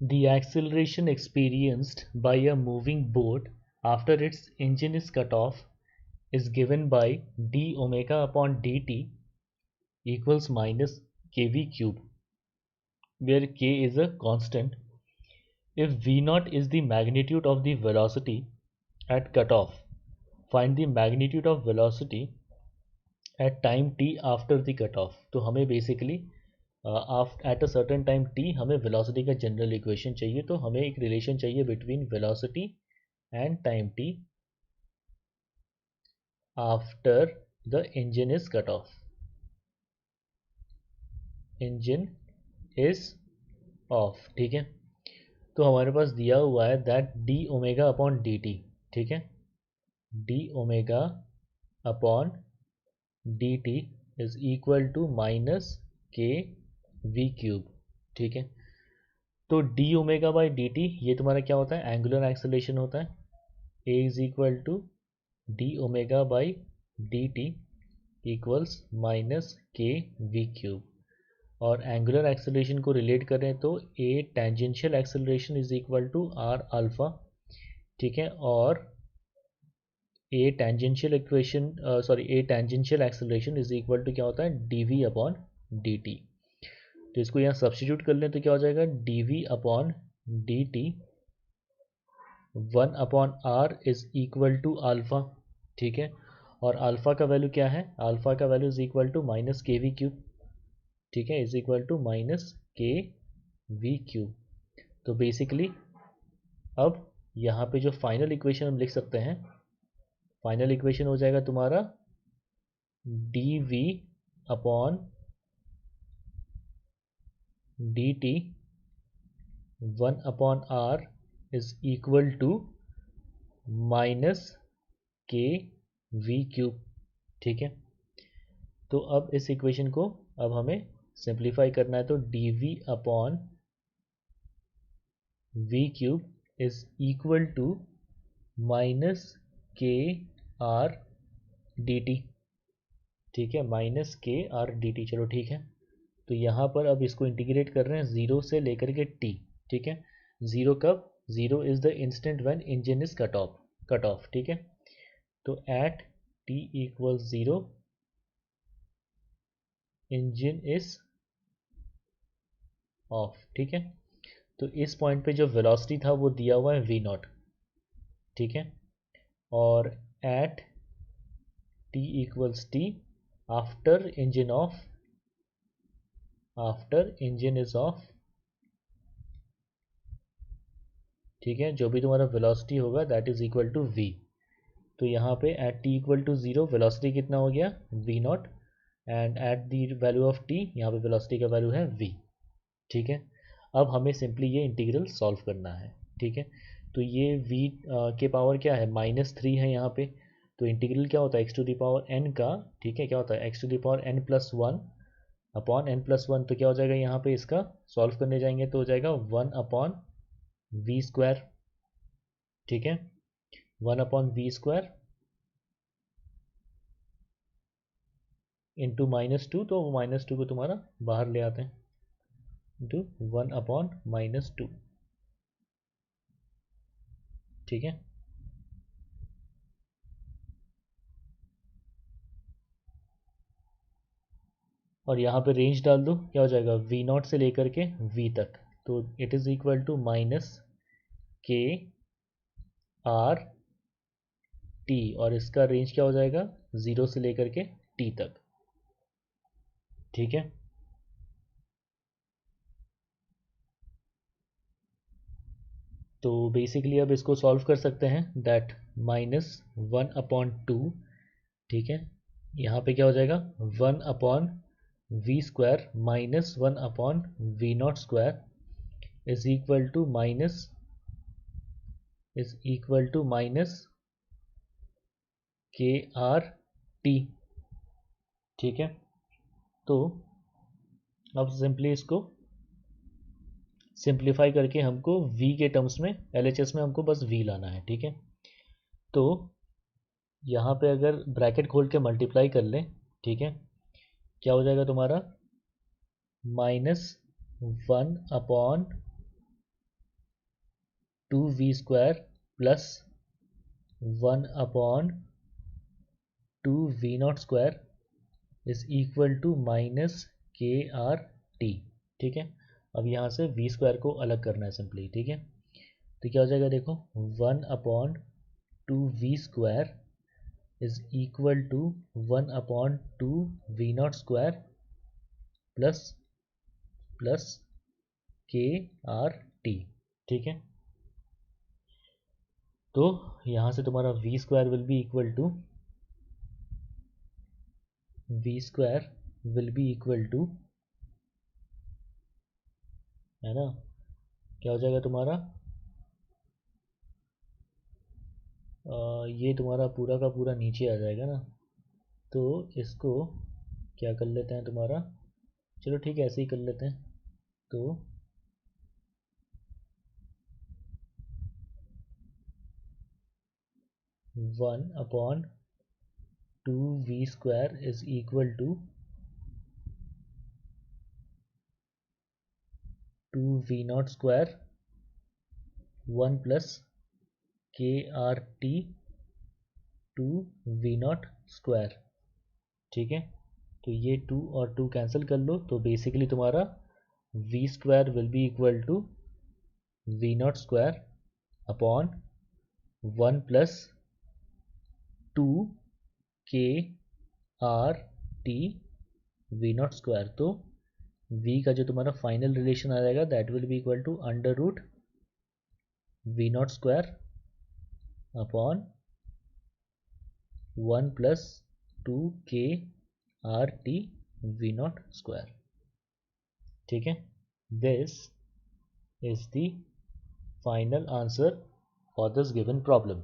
The acceleration experienced by a moving boat after its engine is cut off is given by d omega upon dt equals minus kv cube, where k is a constant. If v0 is the magnitude of the velocity at cutoff, find the magnitude of velocity at time t after the cutoff. तो हमें basically at a certain time t हमें velocity का general equation चाहिए, तो हमें एक relation चाहिए between velocity and time t after the engine is cut off. Engine is off, ठीक है. तो हमारे पास दिया हुआ है that d omega upon D t, ठीक है. D omega upon D t is equal to minus के वी क्यूब, ठीक है. तो d omega by D T ये तुम्हारा क्या होता है, एंगुलर एक्सेलरेशन होता है. A is equal to D omega by D T equals minus के वी क्यूब. और एंगुलर एक्सेलरेशन को रिलेट करें तो A tangential acceleration is equal to R alpha, ठीक है. और A tangential equation A tangential acceleration is equal to क्या होता है, D we upon D T. तो इसको यहाँ सब्स्टिट्यूट कर लें तो क्या हो जाएगा, d we upon D t 1 upon r is equal to alpha, ठीक है. और अल्फा का वैल्यू क्या है, अल्फा का value is equal to minus के वी क्यूब, ठीक है, इज इक्वल टू माइनस के वी क्यूब. तो बेसिकली अब यहाँ पे जो फाइनल इक्वेशन हम लिख सकते हैं, फाइनल इक्वेशन हो जाएगा तुम्हारा d we upon D t 1 upon r is equal to minus के वी क्यूब, ठीक है. तो अब इस इक्वेशन को अब हमें सिंप्लीफाई करना है, तो d we upon v cube is equal to minus k r d t, ठीक है, minus k r d T. चलो ठीक है. तो यहाँ पर अब इसको इंटीग्रेट कर रहे हैं ज़ीरो से लेकर के टी, ठीक है. ज़ीरो कब, zero is the instant when engine is cut of, ठीक है. तो eight t equal zero engine is off, ठीक है. तो इस पॉइंट पे जो वेलोसिटी था वो दिया हुआ है वी नॉट, ठीक है. और at t equals t after engine off, after engine is off, ठीक है, जो भी तुम्हारा वेलोसिटी होगा that is equal to v. तो यहाँ पे at t equal to zero velocity कितना हो गया, v naught. And at the value of t यहाँ पे वेलोसिटी का वैल्यू है वी, ठीक है. अब हमें सिंपली ये इंटीग्रल सॉल्व करना है, ठीक है. तो ये वी के पावर क्या है, -3 है यहाँ पे. तो इंटीग्रल क्या होता है, x to the power n का, ठीक है, क्या होता है x to the power n plus one upon n plus one. तो क्या हो जाएगा यहाँ पे, इसका सॉल्व करने जाएंगे तो हो जाएगा 1 अपॉन वी स्क्वायर, ठीक है, 1 अपॉन वी स्क्वायर इंटू -2. तो -2 को तुम्हारा बाहर ले आते हैं, इंटू 1 अपॉन -2, ठीक है. और यहाँ पे रेंज डाल दो, क्या हो जाएगा, वी नॉट से लेकर के वी तक. तो it is equal to minus k r t, और इसका रेंज क्या हो जाएगा, ज़ीरो से लेकर के टी तक, ठीक है. तो बेसिकली अब इसको सॉल्व कर सकते हैं दैट -1 अपॉन टू, ठीक है. यहाँ पे क्या हो जाएगा, 1 upon v square minus 1 upon v naught square is equal to minus k r t, ठीक है. तो अब सिंपली इसको सिंप्लीफाई करके हमको v के टर्म्स में, LHS में हमको बस v लाना है, ठीक है. तो यहाँ पे अगर ब्रैकेट खोल के मल्टीप्लाई कर लें, ठीक है, क्या हो जाएगा तुम्हारा -1 upon 2v² plus 1/2v0² is equal to minus KRT। ठीक है, अब यहाँ से v² को अलग करना है सिंपली। ठीक है, तो क्या हो जाएगा, देखो 1/2v² is equal to 1/2v0² plus KRT। ठीक है, तो यहाँ से तुम्हारा v² will be equal to है ना, क्या हो जाएगा तुम्हारा, ये तुम्हारा पूरा का पूरा नीचे आ जाएगा ना, तो इसको क्या कर लेते हैं तुम्हारा, चलो ठीक है ऐसे ही कर लेते हैं। तो 1/2v² is equal to 2v0² 1 plus KRT 2v0²। ठीक है, तो ये 2 और 2 कैंसिल कर लो, तो बेसिकली तुम्हारा v² will be equal to v0² upon 1 plus 2KRT v0²। तो v का जो तुम्हारा फाइनल रिलेशन आ जाएगा that will be equal to under root v0² upon 1 plus 2KRT v0²। ठीक है, this is the final answer for this given problem.